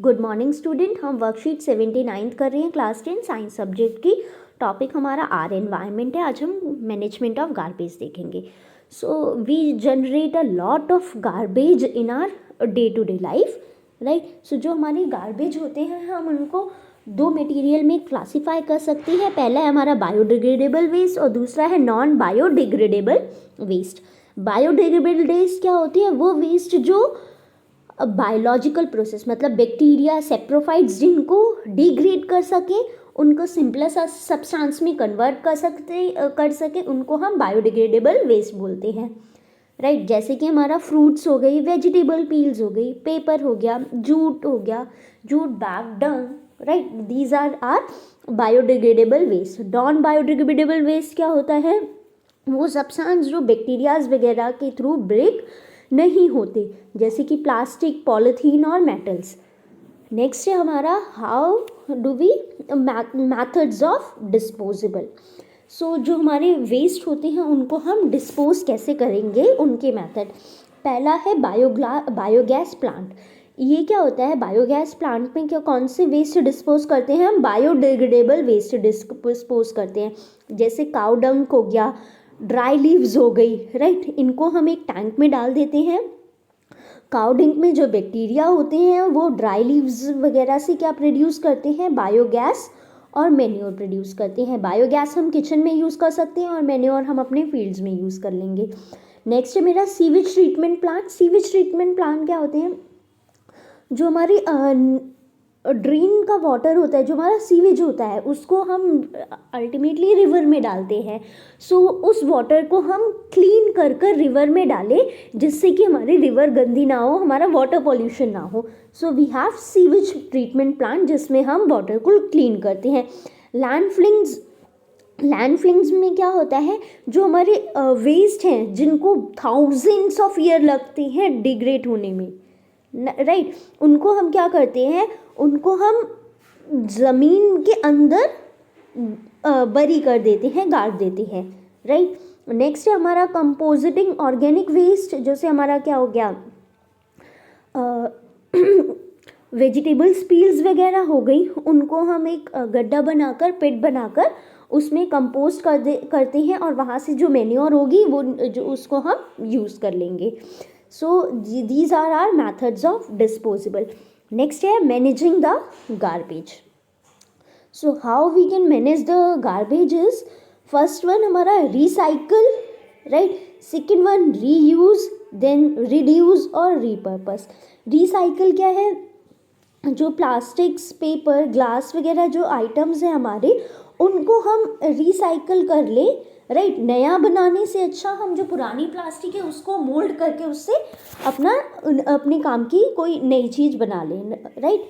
Good morning student. हम worksheet 79 कर रहे हैं क्लास 10 साइंस सब्जेक्ट की। टॉपिक हमारा आर एनवायरनमेंट है। आज हम मैनेजमेंट ऑफ गार्बेज देखेंगे। So we generate a lot of garbage in our day to day life, right. So जो हमारी गार्बेज होते हैं हम उनको दो मटेरियल में क्लासीफाई कर सकते हैं। पहला है हमारा बायोडिग्रेडेबल वेस्ट और दूसरा है non biodegradable waste. Biodegradable waste क्या होती है? वो वेस्ट जो बायोलॉजिकल प्रोसेस मतलब बैक्टीरिया सेप्रोफाइट्स जिनको डिग्रेड कर सके, उनको सिंपल सब्सटेंस में कन्वर्ट कर सके उनको हम बायोडिग्रेडेबल वेस्ट बोलते हैं, राइट। जैसे कि हमारा फ्रूट्स हो गई, वेजिटेबल पील्स हो गई, पेपर हो गया, जूट हो गया, jute bag, dung, right. These are biodegradable waste. Non biodegradable waste क्या होता है? वो सब्सटेंस जो बैक्टीरियाज वगैरह के थ्रू ब्रेक नहीं होते, जैसे कि प्लास्टिक, पॉलीथीन और मेटल्स। नेक्स्ट है हमारा how do we methods of disposable. So जो हमारे वेस्ट होते हैं उनको हम डिस्पोज कैसे करेंगे, उनके मेथड। पहला है बायोगैस प्लांट। ये क्या होता है? बायोगैस प्लांट में क्या कौन से वेस्ट डिस्पोज करते हैं? हम बायोडिग्रेडेबल वेस्ट डिस्पोज करते हैं। जैसे काउ डंग हो गया, ड्राई लीव्स हो गई, राइट। इनको हम एक टैंक में डाल देते हैं। काउ डंग में जो बैक्टीरिया होते हैं वो ड्राई लीव्स वगैरह से क्या प्रोड्यूस करते हैं? बायोगैस और मैन्योर प्रोड्यूस करते हैं। बायोगैस हम किचन में यूज़ कर सकते हैं और मैन्योर हम अपने फील्ड्स में यूज़ कर लेंगे। नेक्स्ट है मेरा sewage treatment plant. Sewage treatment plant क्या होते हैं? जो हमारी ड्रेन का वाटर होता है, जो हमारा सीवेज होता है, उसको हम अल्टीमेटली रिवर में डालते हैं। सो उस वाटर को हम क्लीन कर कर रिवर में डालें, जिससे कि हमारी रिवर गंदी ना हो, हमारा वाटर पॉल्यूशन ना हो। So we have sewage treatment plant जिसमें हम वाटर को क्लीन करते हैं। लैंडफिलिंग्स में क्या होता है? जो हमारे वेस्ट हैं जिनको थाउजेंड्स ऑफ ईयर लगते हैं डिग्रेड होने में, राइट, उनको हम क्या करते हैं? उनको हम ज़मीन के अंदर बरी कर देते हैं, गाड़ देते हैं, राइट। नेक्स्ट है हमारा कंपोजिटिंग ऑर्गेनिक वेस्ट। जैसे हमारा क्या हो गया, वेजिटेबल्स पील्स वगैरह हो गई, उनको हम एक गड्ढा बनाकर, पिट बनाकर उसमें कंपोस्ट करते हैं और वहाँ से जो मैन्योर होगी वो जो उसको हम यूज़ कर लेंगे। So these are our methods of disposable. Next है managing the garbage. So how we can manage the garbage is, first one हमारा recycle, right? Second one reuse, then reduce और repurpose. Recycle क्या है? जो plastics, paper, glass वगैरह जो items हैं हमारे, उनको हम रिसाइकल कर ले, राइट। नया बनाने से अच्छा हम जो पुरानी प्लास्टिक है उसको मोल्ड करके उससे अपने काम की कोई नई चीज़ बना लें, राइट।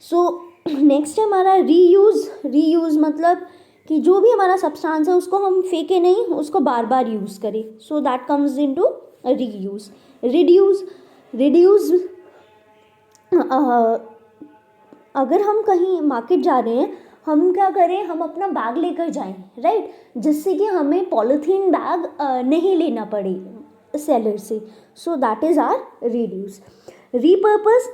सो नेक्स्ट है हमारा रीयूज़ मतलब कि जो भी हमारा सब्सटेंस है उसको हम फेंके नहीं, उसको बार बार यूज़ करें। So that comes into reuse. Reduce अगर हम कहीं मार्केट जा रहे हैं, हम क्या करें? हम अपना बैग लेकर जाएं, राइट, जिससे कि हमें पॉलीथीन बैग नहीं लेना पड़े सेलर से। So that is R reduce. Repurpose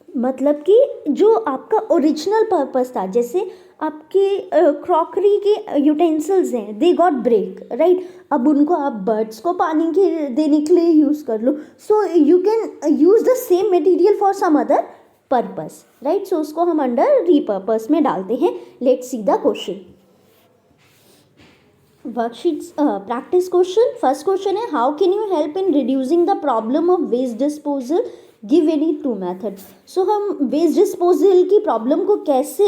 मतलब कि जो आपका ओरिजिनल पर्पस था, जैसे आपके क्रॉकरी के यूटेंसिल्स हैं, दे गॉट ब्रेक, राइट। अब उनको आप बर्ड्स को पानी के देने के लिए यूज़ कर लो। So you can use the same material for some other purpose, right. So उसको हम अंडर रीपर्पस में डालते हैं। Let's see the question. Worksheets practice question. First question है how can you help in reducing the problem of waste disposal, give any two method. So हम waste disposal की problem को कैसे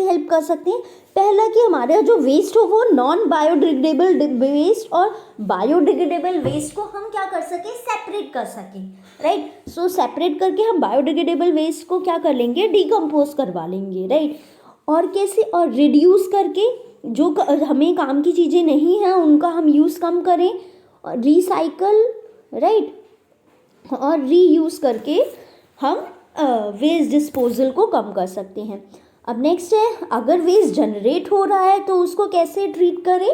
हेल्प कर सकते हैं? पहला कि हमारा जो वेस्ट हो वो नॉन बायोडिग्रेडेबल वेस्ट और बायोडिग्रेडेबल वेस्ट को हम क्या कर सकें? सेपरेट कर सकें, राइट। सो सेपरेट करके हम बायोडिग्रेडेबल वेस्ट को क्या कर लेंगे? डिकम्पोज करवा लेंगे, राइट। और कैसे? और रिड्यूस करके जो हमें काम की चीज़ें नहीं हैं उनका हम यूज़ कम करें, और रिसाइकल, राइट, और रीयूज़ करके हम वेस्ट डिस्पोजल को कम कर सकते हैं। अब नेक्स्ट है अगर वेस्ट जनरेट हो रहा है तो उसको कैसे ट्रीट करें।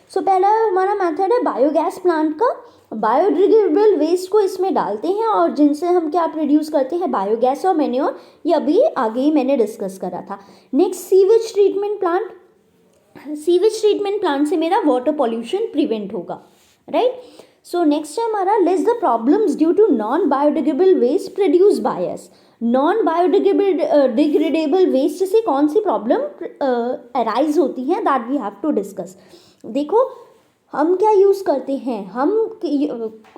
सो पहला हमारा मेथड है बायोगैस प्लांट का। बायोडिग्रेडेबल वेस्ट को इसमें डालते हैं और जिनसे हम क्या प्रोड्यूस करते हैं, बायोगैस और मैन्योर। ये अभी आगे ही मैंने डिस्कस करा था। Next, sewage treatment plant. Sewage treatment plant से मेरा वाटर पॉल्यूशन प्रिवेंट होगा, राइट। सो नेक्स्ट है हमारा, list the problems due to non biodegradable waste produce by us. Non biodegradable waste से कौन सी प्रॉब्लम अराइज होती हैं, that we have to discuss. देखो, हम क्या यूज़ करते हैं, हम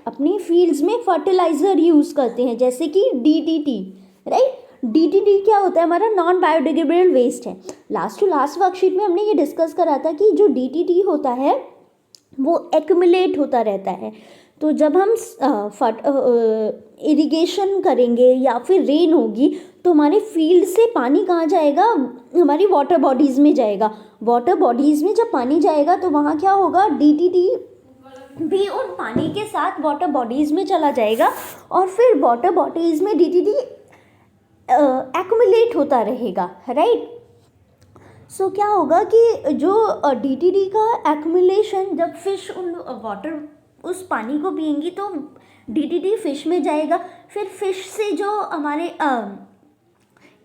अपनी फील्ड्स में फर्टिलाइज़र यूज़ करते हैं, जैसे कि DDT, राइट। DDT क्या होता है, हमारा नॉन बायोडिग्रेडेबल वेस्ट है। लास्ट टू लास्ट वर्कशीट में हमने ये डिस्कस करा था कि जो DDT होता है वो एक्यूमुलेट होता रहता है। तो जब हम इरिगेशन करेंगे या फिर रेन होगी तो हमारे फील्ड से पानी कहाँ जाएगा, हमारी वाटर बॉडीज़ में जाएगा। वाटर बॉडीज़ में जब पानी जाएगा तो वहाँ क्या होगा, DDT भी उन पानी के साथ वाटर बॉडीज़ में चला जाएगा और फिर वाटर बॉडीज़ में DDT एक्यूमुलेट होता रहेगा, राइट। सो क्या होगा कि जो DDT का एक्यूमुलेशन, जब फिश उन वाटर उस पानी को पिएंगी तो DDT फिश में जाएगा, फिर फिश से जो हमारे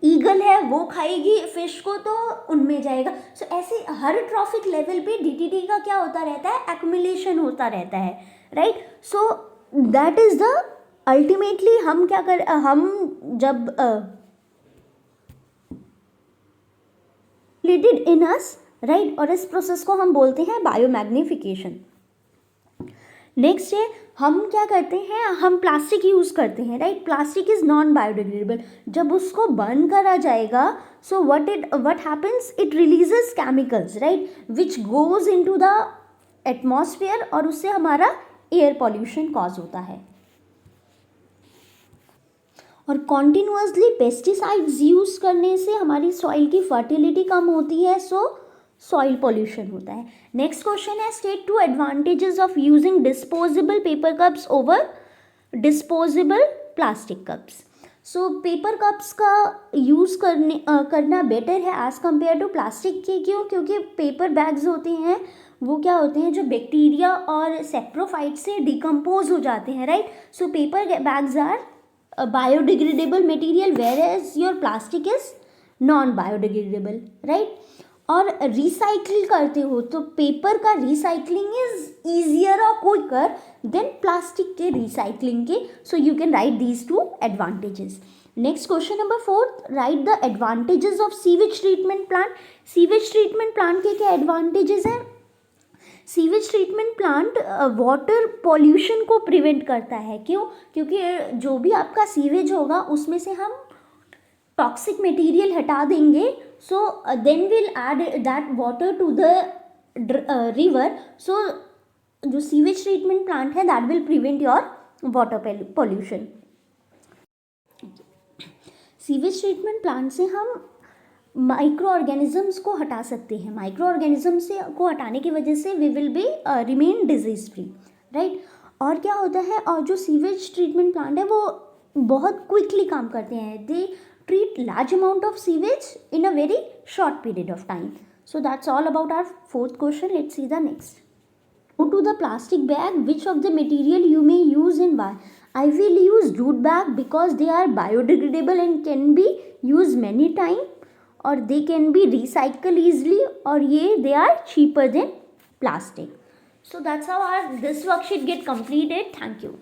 ईगल है वो खाएगी फिश को तो उनमें जाएगा। सो ऐसे हर ट्रॉफिक लेवल पे DDT का क्या होता रहता है, एक्यूमुलेशन होता रहता है, right. So that is the ultimately हम क्या कर, हम जब रिलेटेड इन अस, राइट, और इस प्रोसेस को हम बोलते हैं बायोमैग्निफिकेशन। नेक्स्ट है, हम क्या करते हैं, हम प्लास्टिक यूज़ करते हैं, right. Plastic is non biodegradable. जब उसको बर्न करा जाएगा, so what happens, it releases chemicals, right, which goes into the atmosphere और उससे हमारा एयर पॉल्यूशन कॉज होता है। और कॉन्टिन्यूसली पेस्टिसाइड्स यूज़ करने से हमारी सॉइल की फर्टिलिटी कम होती है, सो सॉइल पॉल्यूशन होता है। नेक्स्ट क्वेश्चन है, state 2 advantages of using disposable paper cups over disposable plastic cups. So paper cups का यूज़ करना बेटर है एज़ कम्पेयर टू प्लास्टिक के। क्यों? क्योंकि पेपर बैग्स होते हैं वो क्या होते हैं, जो बैक्टीरिया और सेप्रोफाइट से डिकम्पोज हो जाते हैं, right. So paper bags are biodegradable material whereas your plastic is non biodegradable, right. और रिसाइकिल करते हो तो पेपर का रिसाइकलिंग इज ईजियर और क्विकर देन प्लास्टिक के रिसाइकलिंग के। So you can write these two advantages. Next question number 4, write the advantages of sewage treatment plant. Sewage treatment plant के क्या एडवांटेजेस हैं? Sewage treatment plant water pollution को prevent करता है। क्यों? क्योंकि जो भी आपका सीवेज होगा उसमें से हम टॉक्सिक मटेरियल हटा देंगे, so then will add that water to the river. So जो सीवेज ट्रीटमेंट प्लांट है that will prevent your water pollution. Sewage treatment plant से हम माइक्रो ऑर्गेनिजम्स को हटा सकते हैं। माइक्रो ऑर्गेनिजम्स से को हटाने की वजह से we will be remain disease free, right. और क्या होता है, और जो सीवेज ट्रीटमेंट प्लांट है वो बहुत क्विकली काम करते हैं। दे treat large amount of sewage in a very short period of time. So that's all about our 4th question. Let's see the next. Go to the plastic bag. Which of the material you may use and why? I will use jute bag because they are biodegradable and can be used many times, or they can be recycled easily, or they are cheaper than plastic. So that's how this worksheet get completed. Thank you.